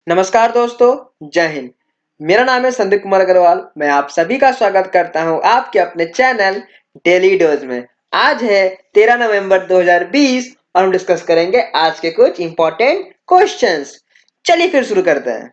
नमस्कार दोस्तों, जय हिंद। मेरा नाम है संदीप कुमार अग्रवाल। मैं आप सभी का स्वागत करता हूं आपके अपने चैनल डेली डोज में। आज है 13 नवंबर 2020 और हम डिस्कस करेंगे आज के कुछ इंपॉर्टेंट क्वेश्चंस। चलिए फिर शुरू करते हैं।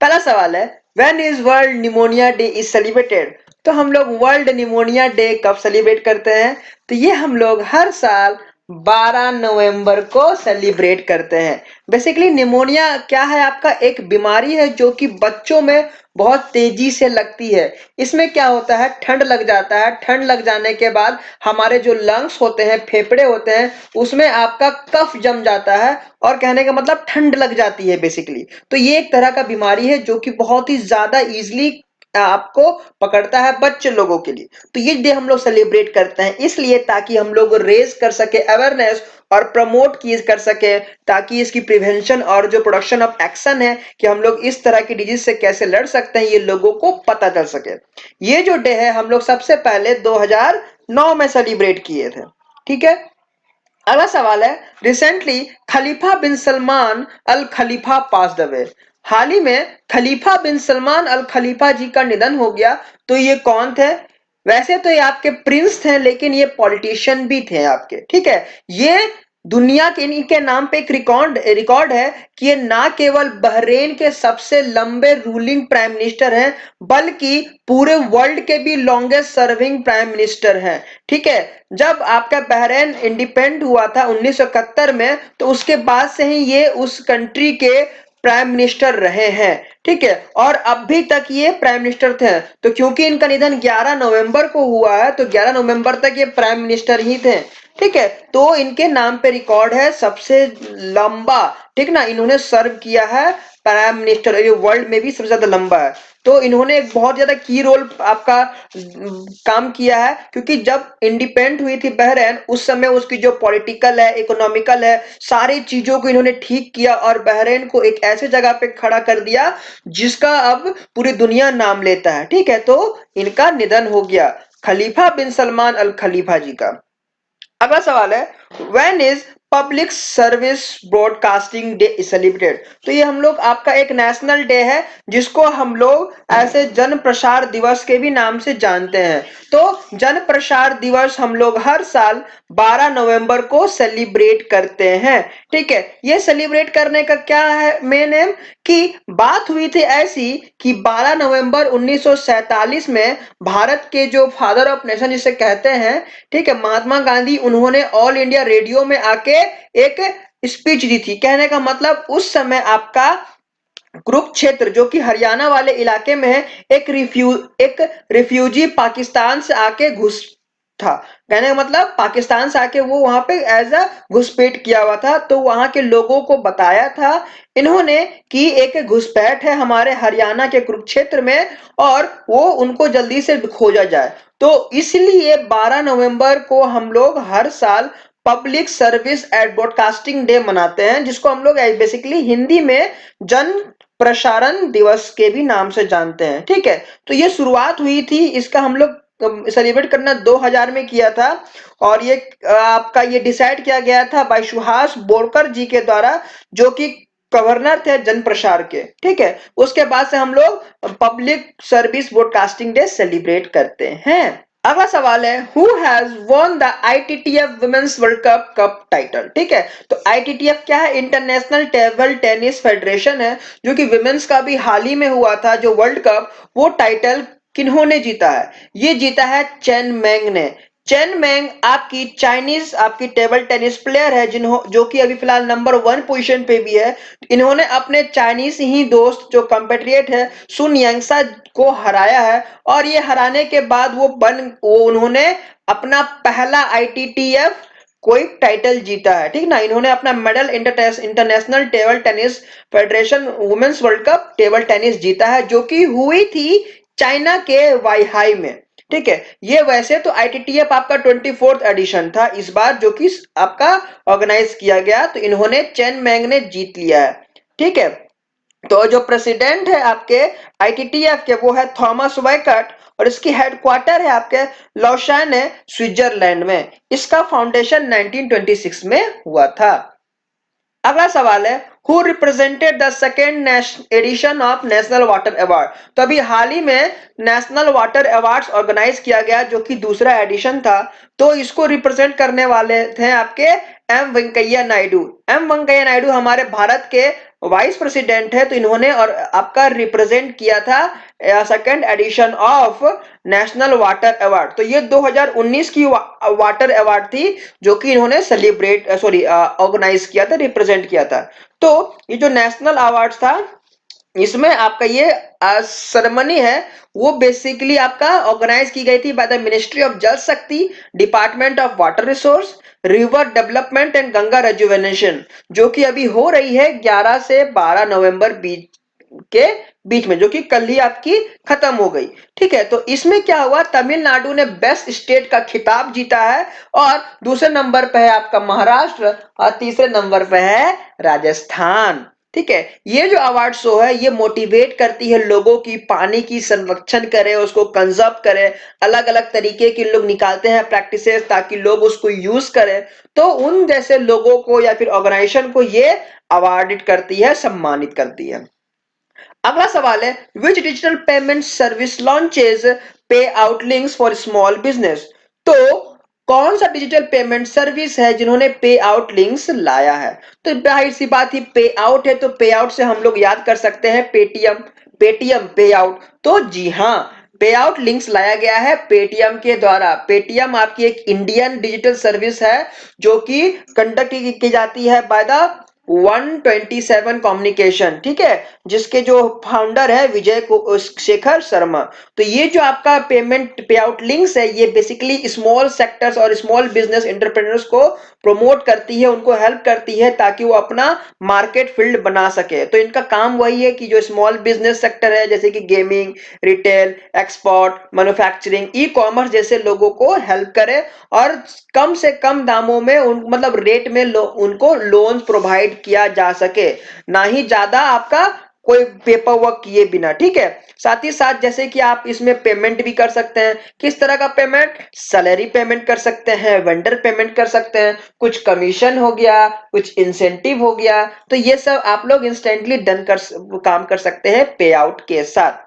पहला सवाल है, when is world pneumonia day is celebrated. तो हम लोग वर्ल्ड निमोनिया डे कब सेलिब्रेट करते हैं? तो ये हम लोग हर साल 12 नवंबर को सेलिब्रेट करते हैं। बेसिकली निमोनिया क्या है? आपका एक बीमारी है जो कि बच्चों में बहुत तेजी से लगती है। इसमें क्या होता है, ठंड लग जाता है। ठंड लग जाने के बाद हमारे जो लंग्स होते हैं, फेफड़े होते हैं, उसमें आपका कफ जम जाता है और कहने का मतलब ठंड लग जाती है बेसिकली। तो ये एक तरह का बीमारी है जो कि बहुत ही ज्यादा इजीली आपको पकड़ता है बच्चे लोगों के लिए। तो ये डे हम लोग सेलिब्रेट करते हैं इसलिए ताकि हम लोग रेज कर सके अवेयरनेस और प्रमोट की कर सके, ताकि इसकी प्रिवेंशन और जो प्रोडक्शन ऑफ एक्शन है कि हम लोग इस तरह की डिजीज से कैसे लड़ सकते हैं, ये लोगों को पता चल सके। ये जो डे है हम लोग सबसे पहले 2009 में सेलिब्रेट किए थे। ठीक है। अगला सवाल है, रिसेंटली खलीफा बिन सलमान अल खलीफा पास्ड अवे। हाल ही में खलीफा बिन सलमान अल खलीफा जी का निधन हो गया। तो ये कौन थे? वैसे तो ये आपके प्रिंस थे लेकिन ये पॉलिटिशियन भी थे आपके। ठीक है। ये दुनिया के इनके नाम पे एक रिकॉर्ड रिकॉर्ड है कि ये ना केवल बहरेन के सबसे लंबे रूलिंग प्राइम मिनिस्टर हैं बल्कि पूरे वर्ल्ड के भी लॉन्गेस्ट सर्विंग प्राइम मिनिस्टर हैं। ठीक है। जब आपका बहरेन इंडिपेंडेंट हुआ था 1971 में, तो उसके बाद से ही ये उस कंट्री के प्राइम मिनिस्टर रहे हैं। ठीक है। और अभी तक ये प्राइम मिनिस्टर थे। तो क्योंकि इनका निधन 11 नवंबर को हुआ है तो 11 नवंबर तक ये प्राइम मिनिस्टर ही थे। ठीक है। तो इनके नाम पे रिकॉर्ड है सबसे लंबा। ठीक ना, इन्होंने सर्व किया है प्राइम मिनिस्टर, ये वर्ल्ड में भी सबसे ज्यादा लंबा है। तो इन्होंने एक बहुत ज्यादा की रोल आपका काम किया है, क्योंकि जब इंडिपेंडेंट हुई थी बहरेन उस समय उसकी जो पॉलिटिकल है, इकोनॉमिकल है, सारी चीजों को इन्होंने ठीक किया और बहरेन को एक ऐसे जगह पे खड़ा कर दिया जिसका अब पूरी दुनिया नाम लेता है। ठीक है। तो इनका निधन हो गया, खलीफा बिन सलमान अल खलीफा जी का। अगला सवाल है, when is public service broadcasting day celebrated. तो ये हम लोग आपका एक नेशनल डे है जिसको हम लोग ऐसे जन प्रसार दिवस के भी नाम से जानते हैं। तो जन प्रसार दिवस हम लोग हर साल 12 नवंबर को सेलिब्रेट करते हैं। ठीक है। ये सेलिब्रेट करने का क्या है मेन एम, कि बात हुई थी ऐसी कि 12 नवंबर 1947 में भारत के जो फादर ऑफ नेशन जिसे कहते हैं, ठीक है, महात्मा गांधी, उन्होंने ऑल इंडिया रेडियो में आके एक स्पीच दी थी। कहने का मतलब उस समय आपका कुरुक्षेत्र जो कि हरियाणा वाले इलाके में है, एक रिफ्यूजी पाकिस्तान से आके घुस था। कहने का मतलब पाकिस्तान से आके वो वहां पे एज अ घुसपैठ किया हुआ था। तो वहां के लोगों को बताया था इन्होंने कि एक घुसपैठ है हमारे हरियाणा के कुरुक्षेत्र में और वो उनको जल्दी से खोजा जाए। तो इसलिए 12 नवंबर को हम लोग हर साल public service and broadcasting day मनाते हैं, जिसको हम लोग बेसिकली हिंदी में जन प्रसारण दिवस के भी नाम से जानते हैं। ठीक है। तो ये शुरुआत हुई थी, इसका हम लोग सेलिब्रेट करना 2000 में किया था और ये आपका ये डिसाइड किया गया था बाय सुहास बोरकर जी के द्वारा, जो कि गवर्नर थे जन प्रसार के। ठीक है। उसके बाद से हम लोग public service broadcasting day celebrate करते हैं। अगला सवाल है, who has won the ITTF women's world cup cup title. ठीक है। तो आईटीटीएफ क्या है? इंटरनेशनल टेबल टेनिस फेडरेशन है, जो कि वुमेन्स का भी हाल ही में हुआ था जो वर्ल्ड कप। वो टाइटल किन्होंने जीता है? ये जीता है चेन मेंग ने। चेन मेंग आपकी चाइनीज आपकी टेबल टेनिस प्लेयर है जिन्हों जो कि अभी फिलहाल नंबर 1 पोजीशन पे भी है। इन्होंने अपने चाइनीज ही दोस्त जो कंपेट्रिएट है सुन यांगसा को हराया है और ये हराने के बाद वो उन्होंने अपना पहला आईटीटीएफ कोई टाइटल जीता है। ठीक ना, इन्होंने अपना medal international table tennis federation women's world cup table tennis जीता है, जो कि हुई थी चाइना के वाईहाई में। ठीक है। ये वैसे तो आईटीटीएफ आपका 24th एडिशन था इस बार, जो कि आपका ऑर्गेनाइज किया गया, तो इन्होंने चेन मैंग ने जीत लिया है। ठीक है। तो जो प्रेसिडेंट है आपके आईटीटीएफ के वो है थॉमस वैकट और इसकी हेडक्वार्टर है आपके लॉशान है स्विट्जरलैंड में। इसका फाउंडेशन 1926 में हुआ था। अगला सवाल है who represented the second edition of national water award. तो अभी हाल ही में नेशनल वाटर अवार्ड्स ऑर्गेनाइज किया गया जो कि दूसरा एडिशन था। तो इसको रिप्रेजेंट करने वाले थे आपके एम वेंकैया नायडू। एम वेंकैया नायडू हमारे भारत के वाइस प्रेसिडेंट है। तो इन्होंने और आपका रिप्रेजेंट किया था second edition of national water award. तो ये 2019 की वाटर अवार्ड थी जो कि इन्होंने सेलिब्रेट ऑर्गेनाइज किया था, रिप्रेजेंट किया था। तो ये जो नेशनल अवार्ड था इसमें आपका ये सेरेमनी है वो बेसिकली आपका ऑर्गेनाइज की गई थी बाय द मिनिस्ट्री ऑफ जल शक्ति, department of water resource, river development and Ganga rejuvenation, जो कि अभी हो रही है 11 से 12 नवंबर के बीच में, जो कि कल ही आपकी खत्म हो गई। ठीक है, तो इसमें क्या हुआ, तमिलनाडु ने बेस्ट स्टेट का खिताब जीता है और दूसरे नंबर पे है आपका महाराष्ट्र और तीसरे नंबर पे है राजस्थान। ठीक है, ये जो अवार्ड शो है ये मोटिवेट करती है लोगों की पानी की संरक्षण करें, उसको कंजर्व करें। अलग अलग तरीके के लोग निकालते हैं प्रैक्टिसेस ताकि लोग उसको यूज करें। तो उन जैसे लोगों को या फिर ऑर्गेनाइजेशन को ये अवार्डित करती है, सम्मानित करती है। अगला सवाल है विच डिजिटल पेमेंट सर्विस लॉन्चेस पे out links for small business. तो कौन सा डिजिटल पेमेंट सर्विस है जिन्होंने पे आउट लिंक्स लाया है। तो जाहिर सी बात ही पे आउट है, तो पे आउट से हम लोग याद कर सकते हैं पेटीएम। पेटीएम पे आउट, तो जी हाँ, पे आउट लिंक्स लाया गया है पेटीएम के द्वारा। पेटीएम आपकी एक इंडियन डिजिटल सर्विस है जो कि कंडक्ट की जाती है बाय द 127 कम्युनिकेशन। ठीक है, जिसके जो फाउंडर है विजय शेखर शर्मा। तो ये जो आपका पेमेंट पे आउट लिंक्स है ये बेसिकली स्मॉल सेक्टर्स और स्मॉल बिजनेस एंटरप्रेन्योर्स को प्रमोट करती है, उनको हेल्प करती है ताकि वो अपना मार्केट फील्ड बना सके। तो इनका काम वही है कि जो स्मॉल बिजनेस सेक्टर है जैसे कि gaming, retail, export, manufacturing, e commerce जैसे लोगों को हेल्प करे और कम से कम दामों में मतलब रेट में उनको लोन प्रोवाइड किया जा सके, ना ही ज्यादा आपका कोई पेपर वर्क किए बिना। ठीक है, साथ ही साथ जैसे कि आप इसमें पेमेंट भी कर सकते हैं। किस तरह का पेमेंट, सैलरी पेमेंट कर सकते हैं, वेंडर पेमेंट कर सकते हैं, कुछ कमीशन हो गया, कुछ इंसेंटिव हो गया। तो ये सब आप लोग इंस्टेंटली काम कर सकते हैं पे आउट के साथ।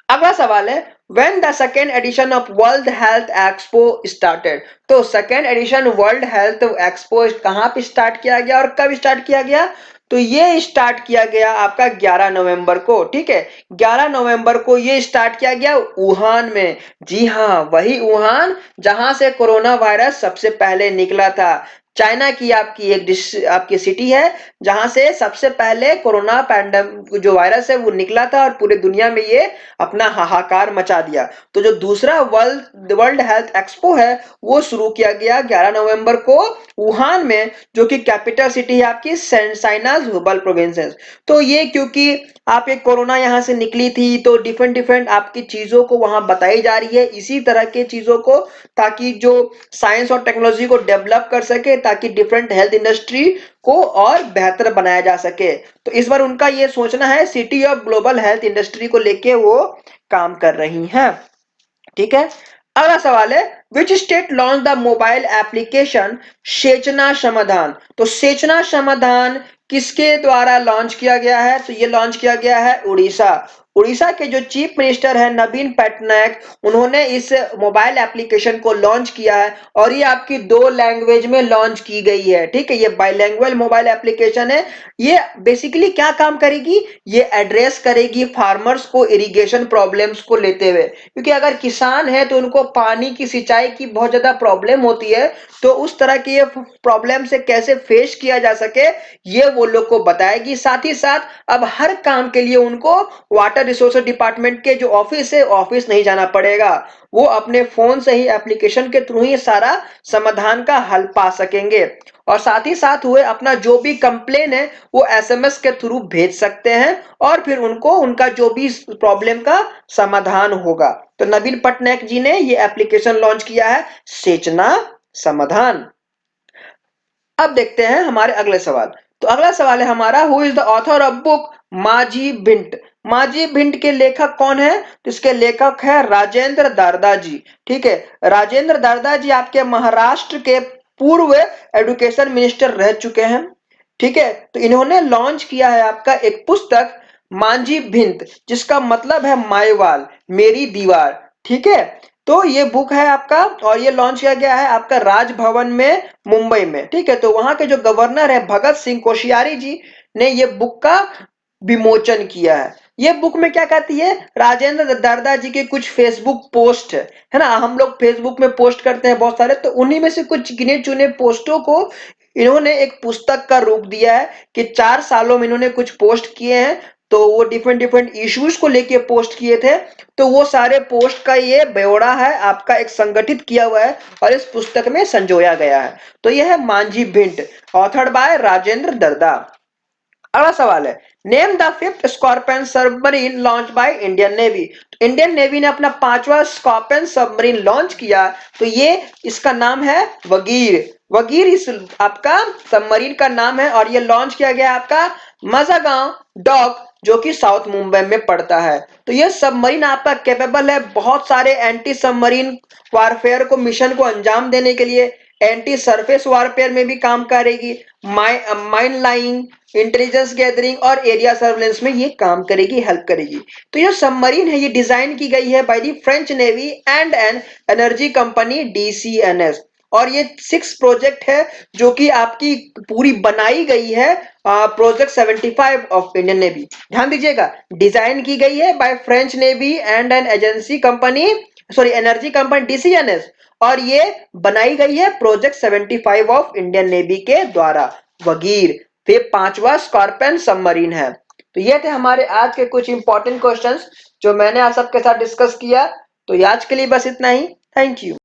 अगला सवाल है when the second edition of World Health Expo started. तो second edition World Health Expo कहां पे स्टार्ट किया गया और कब स्टार्ट किया गया। तो ये स्टार्ट किया गया आपका 11 नवंबर को। ठीक है, 11 नवंबर को ये स्टार्ट किया गया वुहान में। जी हाँ, वही वुहान जहां से कोरोना वायरस सबसे पहले निकला था। चाइना की आपकी आपकी सिटी है जहां से सबसे पहले कोरोना पैंडमिक जो वायरस है वो निकला था और पूरे दुनिया में ये अपना हाहाकार मचा दिया। तो जो दूसरा वर्ल्ड हेल्थ एक्सपो है वो शुरू किया गया 11 नवंबर को वुहान में, जो कि कैपिटल सिटी है आपकी चाइनाज हुबल प्रोविंसेस। तो ये क्योंकि आप एक कोरोना यहाँ से निकली थी तो डिफरेंट डिफरेंट आपकी चीजों को वहां बताई जा रही है, इसी तरह के चीजों को, ताकि जो साइंस और टेक्नोलॉजी को डेवलप कर सके ताकि डिफरेंट हेल्थ इंडस्ट्री को और बेहतर बनाया जा सके। तो इस बार उनका ये सोचना है city of global health industry को लेके वो काम कर रही हैं। ठीक है, अगला सवाल है which state launch the mobile application सेचना समाधान। तो सेचना समाधान किसके द्वारा लॉन्च किया गया है। तो ये लॉन्च किया गया है उड़ीसा। उड़ीसा के जो चीफ मिनिस्टर है नवीन पटनायक, उन्होंने इस मोबाइल एप्लीकेशन को लॉन्च किया है और ये आपकी 2 लैंग्वेज में लॉन्च की गई है। ठीक है, ये बाइलिंगुअल मोबाइल एप्लीकेशन है। ये बेसिकली क्या काम करेगी, ये एड्रेस करेगी फार्मर्स को इरिगेशन प्रॉब्लम्स को लेते हुए, क्योंकि अगर किसान है तो उनको पानी की सिंचाई की बहुत ज्यादा प्रॉब्लम होती है। तो उस तरह की ये प्रॉब्लम से कैसे फेस किया जा सके ये वो लोग को बताएगी। साथ ही साथ अब हर काम के लिए उनको वाटर रिसोर्स डिपार्टमेंट के जो ऑफिस है ऑफिस नहीं जाना पड़ेगा, वो अपने फोन से ही एप्लीकेशन के थ्रू ही सारा समाधान का हल पा सकेंगे। और साथ ही साथ हुए अपना जो भी कंप्लेन है वो एसएमएस के थ्रू भेज सकते हैं और फिर उनको उनका जो भी प्रॉब्लम का समाधान होगा। तो नवीन पटनायक जी ने ये एप्लीकेशन लॉन्च किया है सेचना समाधान। अब देखते हैं हमारे अगले सवाल। तो अगला सवाल है हमारा who is the author of book माझी भिंट। माझी भिंड के लेखक कौन है? तो इसके लेखक है राजेंद्र दारदा जी। ठीक है, राजेंद्र दारदा जी आपके महाराष्ट्र के पूर्व एजुकेशन मिनिस्टर रह चुके हैं। ठीक है, तो इन्होंने लॉन्च किया है आपका एक पुस्तक मांझी भिंत, जिसका मतलब है मायवाल, मेरी दीवार। ठीक है, तो ये बुक है आपका, और ये लॉन्च किया गया है आपका राजभवन में मुंबई में। ठीक है, तो वहां के जो गवर्नर है भगत सिंह कोश्यारी जी ने ये बुक का विमोचन किया है। ये बुक में क्या कहती है, राजेंद्र दारदा जी के कुछ फेसबुक पोस्ट है ना, हम लोग फेसबुक में पोस्ट करते हैं बहुत सारे, तो उन्हीं में से कुछ गिने चुने पोस्टों को इन्होंने एक पुस्तक का रूप दिया है कि 4 सालों में इन्होंने कुछ पोस्ट किए हैं, तो वो डिफरेंट डिफरेंट इश्यूज को लेके पोस्ट किए थे, तो वो सारे पोस्ट का ये ब्यौरा है आपका, एक संगठित किया हुआ है और इस पुस्तक में संजोया गया है। तो यह है मांझी भिंड, ऑथर्ड बाय राजेंद्र दर्दा। अगला सवाल है, name the fifth scorpion submarine launch by Indian navy. Indian navy ने अपना 5वां स्कॉर्पियन सबमरीन लॉन्च किया, तो ये इसका नाम है वगीर। वगीर इस आपका सबमरीन का नाम है, और ये लॉन्च किया गया आपका मजागांव डॉक, जो कि साउथ मुंबई में पड़ता है। तो ये सबमरीन आपका कैपेबल है बहुत सारे एंटी सबमरीन वारफेयर को, मिशन को अंजाम देने के लिए, एंटी सरफेस वारफेयर में भी काम करेगी, माइन लाइंग, इंटेलिजेंस गैदरिंग और एरिया सर्वेलेंस में ये काम करेगी, हेल्प करेगी। तो ये सबमरीन है, ये डिजाइन की गई है by the French navy and an energy company DCNS, और ये 6 प्रोजेक्ट है जो कि आपकी पूरी बनाई गई है प्रोजेक्ट 75 ऑफ इंडियन नेवी। ध्यान दीजिएगा, डिजाइन की गई है by French navy and an agency company, sorry energy company DCNS, और ये बनाई गई है प्रोजेक्ट 75 ऑफ इंडियन नेवी के द्वारा। वगीर फिर 5वां स्कॉर्पियन सबमरीन है। तो ये थे हमारे आज के कुछ इंपॉर्टेंट क्वेश्चंस जो मैंने आप सबके साथ डिस्कस किया। तो आज के लिए बस इतना ही। Thank you.